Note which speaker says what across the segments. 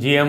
Speaker 1: GM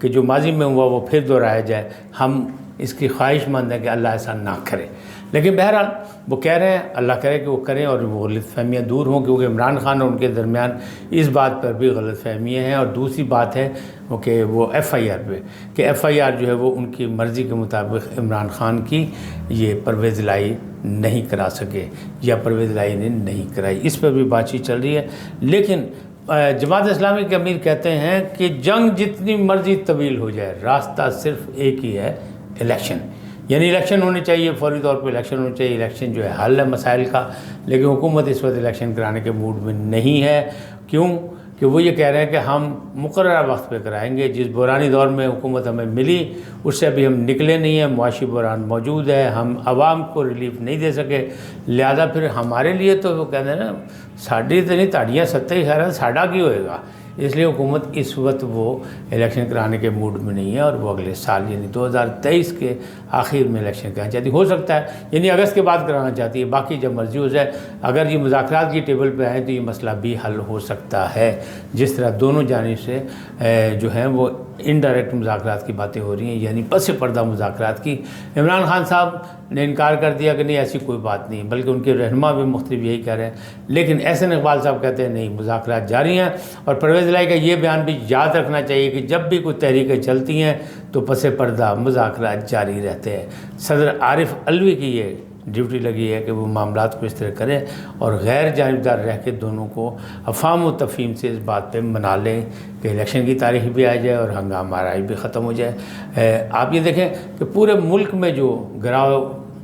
Speaker 1: کہ جو ماضی میں ہوا وہ پھر دہرایا جائے، ہم اس کی خواہش مند ہیں کہ اللہ ایسا نہ کرے۔ لیکن بہرحال وہ کہہ رہے ہیں، اللہ کرے کہ وہ کریں اور وہ غلط فہمیاں دور ہوں، کیونکہ عمران خان اور ان کے درمیان اس بات پر بھی غلط فہمیاں ہیں۔ اور دوسری بات ہے کہ وہ ایف آئی آر پہ، کہ ایف آئی آر جو ہے وہ ان کی مرضی کے مطابق عمران خان کی یہ پرویز الہی نہیں کرا سکے، یا پرویز الہی نے نہیں کرائی، اس پر بھی بات چیت چل رہی ہے۔ لیکن جماعت اسلامی کے امیر کہتے ہیں کہ جنگ جتنی مرضی طویل ہو جائے، راستہ صرف ایک ہی ہے، الیکشن۔ یعنی الیکشن ہونے چاہیے، فوری طور پہ الیکشن ہونے چاہیے، الیکشن جو ہے حل ہے مسائل کا۔ لیکن حکومت اس وقت الیکشن کرانے کے موڈ میں نہیں ہے۔ کیوں؟ کہ وہ یہ کہہ رہے ہیں کہ ہم مقررہ وقت پہ کرائیں گے۔ جس بحرانی دور میں حکومت ہمیں ملی اس سے ابھی ہم نکلے نہیں ہیں، معاشی بحران موجود ہے، ہم عوام کو ریلیف نہیں دے سکے، لہذا پھر ہمارے لیے تو وہ کہتے ہیں نا ساڑی تو نہیں تاڑیاں ستّے خیر ساڑا کی ہوئے گا۔ اس لیے حکومت اس وقت وہ الیکشن کرانے کے موڈ میں نہیں ہے، اور وہ اگلے سال یعنی 2023 کے آخر میں الیکشن کرانا چاہتی ہے۔ ہو سکتا ہے یعنی اگست کے بعد کرانا چاہتی ہے، باقی جب مرضی ہو جائے۔ اگر یہ مذاکرات کی ٹیبل پہ آئیں تو یہ مسئلہ بھی حل ہو سکتا ہے، جس طرح دونوں جانب سے جو ہیں وہ انڈائریکٹ مذاکرات کی باتیں ہو رہی ہیں، یعنی پس پردہ مذاکرات کی۔ عمران خان صاحب نے انکار کر دیا کہ نہیں ایسی کوئی بات نہیں، بلکہ ان کے رہنما بھی مختلف یہی کہہ رہے ہیں۔ لیکن احسن اقبال صاحب کہتے ہیں نہیں، مذاکرات جاری ہیں۔ اور پرویز الہی کا یہ بیان بھی یاد رکھنا چاہیے کہ جب بھی کوئی تحریکیں چلتی ہیں تو پس پردہ مذاکرات جاری رہتے ہیں۔ صدر عارف علوی کی یہ ڈیوٹی لگی ہے کہ وہ معاملات کو اس طرح کریں اور غیر جانبدار رہ کے دونوں کو افہام و تفہیم سے اس بات پہ منا لیں کہ الیکشن کی تاریخ بھی آ جائے اور ہنگامہ آرائی بھی ختم ہو جائے۔ آپ یہ دیکھیں کہ پورے ملک میں جو گراؤ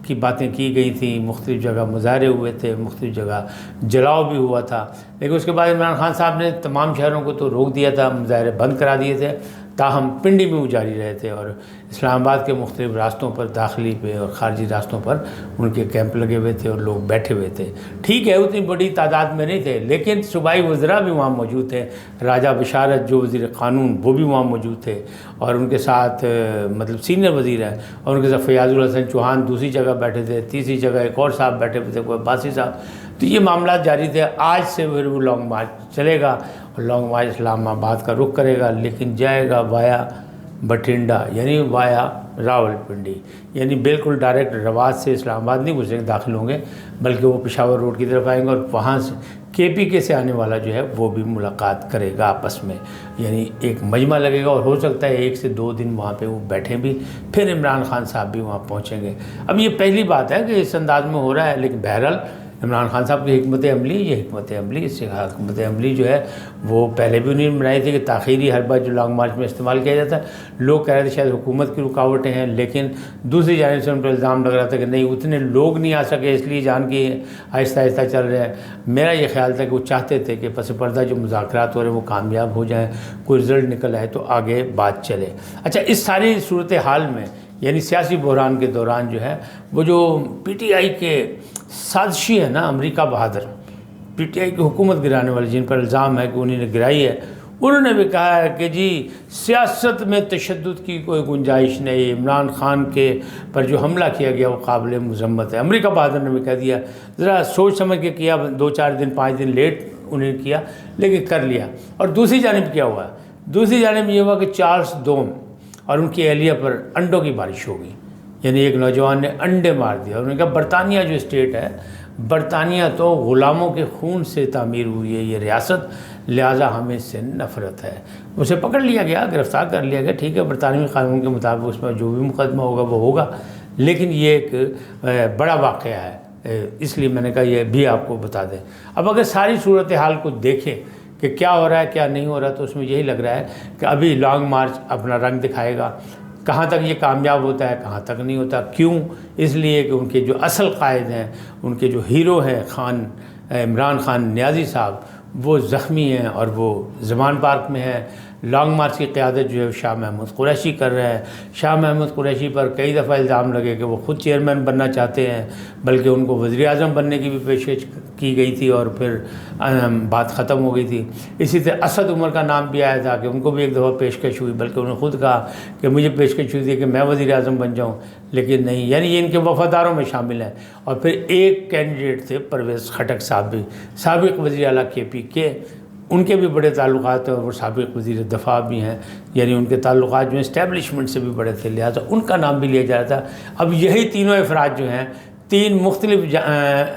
Speaker 1: کی باتیں کی گئی تھیں، مختلف جگہ مظاہرے ہوئے تھے، مختلف جگہ جلاؤ بھی ہوا تھا، لیکن اس کے بعد عمران خان صاحب نے تمام شہروں کو تو روک دیا تھا، مظاہرے بند کرا دیے تھے، تاہم پنڈی میں وہ جاری رہے تھے اور اسلام آباد کے مختلف راستوں پر، داخلی پہ اور خارجی راستوں پر ان کے کیمپ لگے ہوئے تھے اور لوگ بیٹھے ہوئے تھے۔ ٹھیک ہے اتنی بڑی تعداد میں نہیں تھے، لیکن صوبائی وزراء بھی وہاں موجود تھے۔ راجہ بشارت جو وزیر قانون وہ بھی وہاں موجود تھے، اور ان کے ساتھ مطلب سینئر وزیر ہیں، اور ان کے ساتھ فیاض الحسن چوہان دوسری جگہ بیٹھے تھے، تیسری جگہ ایک اور صاحب بیٹھے ہوئے تھے، کوئی عباسی صاحب۔ تو یہ معاملات جاری تھے۔ آج سے پھر وہ لانگ مارچ چلے گا، اور لانگ مارچ اسلام آباد کا رخ کرے گا، لیکن جائے گا وایا بٹھنڈا، یعنی وایا راولپنڈی، یعنی بالکل ڈائریکٹ رواد سے اسلام آباد نہیں گھسیں گے، داخل ہوں گے، بلکہ وہ پشاور روڈ کی طرف آئیں گے، اور وہاں سے کے پی کے سے آنے والا جو ہے وہ بھی ملاقات کرے گا آپس میں، یعنی ایک مجمع لگے گا، اور ہو سکتا ہے 1 سے 2 دن وہاں پہ وہ بیٹھیں بھی، پھر عمران خان صاحب بھی وہاں پہنچیں گے۔ اب یہ پہلی بات ہے کہ اس انداز میں ہو رہا ہے، لیکن بہرحال عمران خان صاحب کی حکمت عملی، یہ حکمت عملی، اس سے حکمت عملی جو ہے وہ پہلے بھی انہیں بنائی تھی کہ تاخیری حربہ جو لانگ مارچ میں استعمال کیا جاتا ہے۔ لوگ کہہ رہے تھے شاید حکومت کی رکاوٹیں ہیں، لیکن دوسری جانب سے ان پر الزام لگ رہا تھا کہ نہیں اتنے لوگ نہیں آ سکے، اس لیے جان کے آہستہ آہستہ چل رہے ہیں۔ میرا یہ خیال تھا کہ وہ چاہتے تھے کہ پس پردہ جو مذاکرات ہو رہے ہیں وہ کامیاب ہو جائیں، کوئی رزلٹ نکل آئے تو آگے بات چلے۔ اچھا، اس ساری صورتحال میں یعنی سیاسی بحران کے دوران جو ہے وہ جو پی ٹی آئی کے سازشی ہے نا، امریکہ بہادر، پی ٹی آئی کی حکومت گرانے والے جن پر الزام ہے کہ انہوں نے گرائی ہے، انہوں نے بھی کہا ہے کہ جی سیاست میں تشدد کی کوئی گنجائش نہیں، عمران خان کے پر جو حملہ کیا گیا وہ قابل مذمت ہے۔ امریکہ بہادر نے بھی کہہ دیا، ذرا سوچ سمجھ کے کیا، 2-4 دن 5 دن لیٹ انہوں نے کیا لیکن کر لیا۔ اور دوسری جانب کیا ہوا؟ دوسری جانب یہ ہوا کہ چارلس دوم اور ان کی اہلیہ پر انڈوں کی بارش ہو گئی، یعنی ایک نوجوان نے انڈے مار دیا، اور انہوں نے کہا برطانیہ جو اسٹیٹ ہے، برطانیہ تو غلاموں کے خون سے تعمیر ہوئی ہے یہ ریاست، لہٰذا ہمیں اس سے نفرت ہے۔ اسے پکڑ لیا گیا، گرفتار کر لیا گیا، ٹھیک ہے برطانوی قانون کے مطابق اس میں جو بھی مقدمہ ہوگا وہ ہوگا، لیکن یہ ایک بڑا واقعہ ہے، اس لیے میں نے کہا یہ بھی آپ کو بتا دیں۔ اب اگر ساری صورتحال کو دیکھیں کہ کیا ہو رہا ہے کیا نہیں ہو رہا، تو اس میں یہی لگ رہا ہے کہ ابھی لانگ مارچ اپنا رنگ دکھائے گا، کہاں تک یہ کامیاب ہوتا ہے کہاں تک نہیں ہوتا۔ کیوں؟ اس لیے کہ ان کے جو اصل قائد ہیں، ان کے جو ہیرو ہیں عمران خان نیازی صاحب، وہ زخمی ہیں اور وہ زمان پارک میں ہیں۔ لانگ مارچ کی قیادت جو ہے شاہ محمود قریشی کر رہے ہیں۔ شاہ محمود قریشی پر کئی دفعہ الزام لگے کہ وہ خود چیئرمین بننا چاہتے ہیں، بلکہ ان کو وزیر اعظم بننے کی بھی پیشکش کی گئی تھی اور پھر بات ختم ہو گئی تھی۔ اسی طرح اسد عمر کا نام بھی آیا تھا کہ ان کو بھی ایک دفعہ پیشکش ہوئی، بلکہ انہوں نے خود کہا کہ مجھے پیشکش ہوئی تھی کہ میں وزیر اعظم بن جاؤں، لیکن نہیں، یعنی یہ ان کے وفاداروں میں شامل ہیں۔ اور پھر ایک کینڈیڈیٹ تھے پرویز خٹک صاحب بھی، سابق وزیر اعلیٰ کے پی کے، ان کے بھی بڑے تعلقات ہیں اور وہ سابق وزیر دفاع بھی ہیں، یعنی ان کے تعلقات جو ہیں اسٹیبلشمنٹ سے بھی بڑے تھے، لہٰذا ان کا نام بھی لیا جا رہا تھا۔ اب یہی تینوں افراد جو ہیں 3 مختلف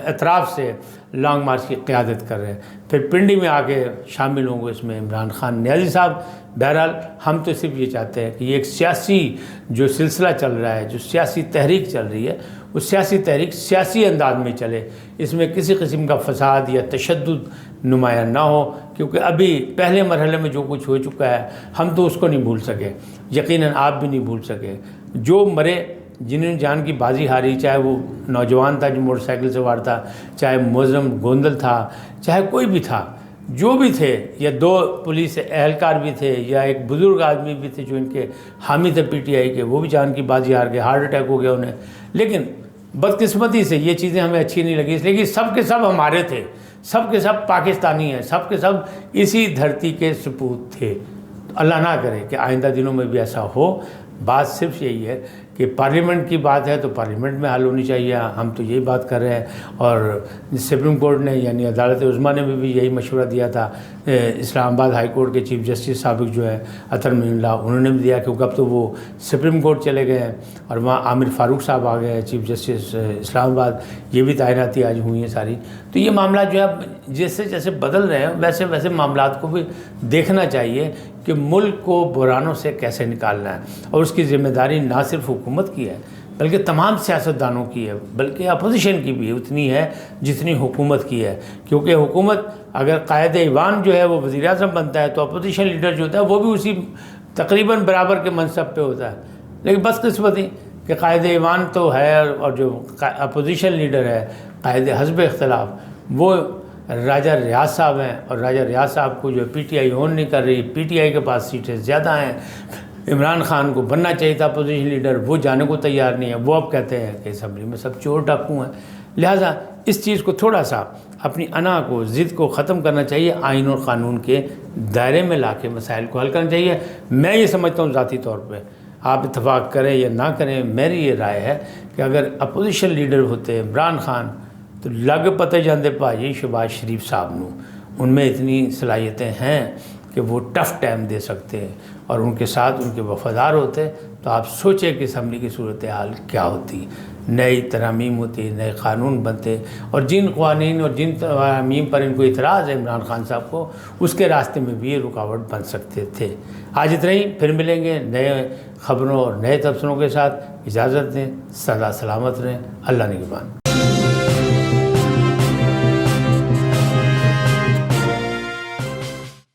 Speaker 1: اطراف سے لانگ مارچ کی قیادت کر رہے ہیں، پھر پنڈی میں آ کے شامل ہوں گے اس میں عمران خان نیازی صاحب۔ بہرحال ہم تو صرف یہ چاہتے ہیں کہ یہ ایک سیاسی جو سلسلہ چل رہا ہے، جو سیاسی تحریک چل رہی ہے، وہ سیاسی تحریک سیاسی انداز میں چلے، اس میں کسی قسم کا فساد یا تشدد نمایاں نہ ہو، کیونکہ ابھی پہلے مرحلے میں جو کچھ ہو چکا ہے ہم تو اس کو نہیں بھول سکے، یقیناً آپ بھی نہیں بھول سکے۔ جو مرے، جنہوں نے جان کی بازی ہاری، چاہے وہ نوجوان تھا جو موٹر سائیکل سوار تھا، چاہے معظم گوندل تھا، چاہے کوئی بھی تھا، جو بھی تھے، یا 2 پولیس اہلکار بھی تھے، یا ایک بزرگ آدمی بھی تھے جو ان کے حامی تھے پی ٹی آئی کے، وہ بھی جان کی بازی ہار گئے، ہارٹ اٹیک ہو گیا انہیں۔ لیکن بدقسمتی سے یہ چیزیں ہمیں اچھی نہیں لگی، اس لیے کہ سب کے سب ہمارے تھے، سب کے سب پاکستانی ہیں، سب کے سب اسی دھرتی کے سپوت تھے۔ اللہ نہ کرے کہ آئندہ دنوں میں بھی ایسا ہو۔ بات صرف یہی ہے کہ پارلیمنٹ کی بات ہے تو پارلیمنٹ میں حل ہونی چاہیے، ہم تو یہی بات کر رہے ہیں، اور سپریم کورٹ نے یعنی عدالت عظمیٰ نے بھی یہی مشورہ دیا تھا۔ اسلام آباد ہائی کورٹ کے چیف جسٹس سابق جو ہے اطہر معین اللہ، انہوں نے بھی دیا، کیونکہ اب تو وہ سپریم کورٹ چلے گئے ہیں اور وہاں عامر فاروق صاحب آ گئے ہیں چیف جسٹس اسلام آباد، یہ بھی تعیناتی آج ہوئی ہیں ساری۔ تو یہ معاملات جو ہے جیسے جیسے بدل رہے ہیں ویسے ویسے معاملات کو بھی دیکھنا چاہیے کہ ملک کو بحرانوں سے کیسے نکالنا ہے، اور اس کی ذمہ داری نہ صرف حکومت کی ہے بلکہ تمام سیاستدانوں کی ہے، بلکہ اپوزیشن کی بھی اتنی ہے جتنی حکومت کی ہے، کیونکہ حکومت اگر قائد ایوان جو ہے وہ وزیر اعظم بنتا ہے تو اپوزیشن لیڈر جو ہوتا ہے وہ بھی اسی تقریباً برابر کے منصب پہ ہوتا ہے۔ لیکن بدقسمتی کہ قائد ایوان تو ہے، اور جو اپوزیشن لیڈر ہے قائد حزب اختلاف وہ راجہ ریاض صاحب ہیں، اور راجہ ریاض صاحب کو جو پی ٹی آئی اون نہیں کر رہی، پی ٹی آئی کے پاس سیٹیں زیادہ ہیں۔ عمران خان کو بننا چاہیے تھا اپوزیشن لیڈر، وہ جانے کو تیار نہیں ہے، وہ اب کہتے ہیں کہ اسمبلی میں سب چور ڈاکو ہیں۔ لہٰذا اس چیز کو تھوڑا سا اپنی انا کو، ضد کو ختم کرنا چاہیے، آئین اور قانون کے دائرے میں لا کے مسائل کو حل کرنا چاہیے۔ میں یہ سمجھتا ہوں ذاتی طور پہ، آپ اتفاق کریں یا نہ کریں، میری یہ رائے ہے کہ اگر اپوزیشن لیڈر ہوتے عمران خان تو لگ پتے جاندے بھائی شہباز شریف صاحب نو، ان میں اتنی صلاحیتیں ہیں کہ وہ ٹف ٹائم دے سکتے ہیں، اور ان کے ساتھ ان کے وفادار ہوتے تو آپ سوچیں کہ اسمبلی کی صورتحال کیا ہوتی، نئی ترامیم ہوتی، نئے قانون بنتے، اور جن قوانین اور جن ترامیم پر ان کو اعتراض ہے عمران خان صاحب کو، اس کے راستے میں بھی یہ رکاوٹ بن سکتے تھے۔ آج اتنا ہی، پھر ملیں گے نئے خبروں اور نئے تبصروں کے ساتھ۔ اجازت دیں، سدا سلامت رہیں، اللہ نگہبان۔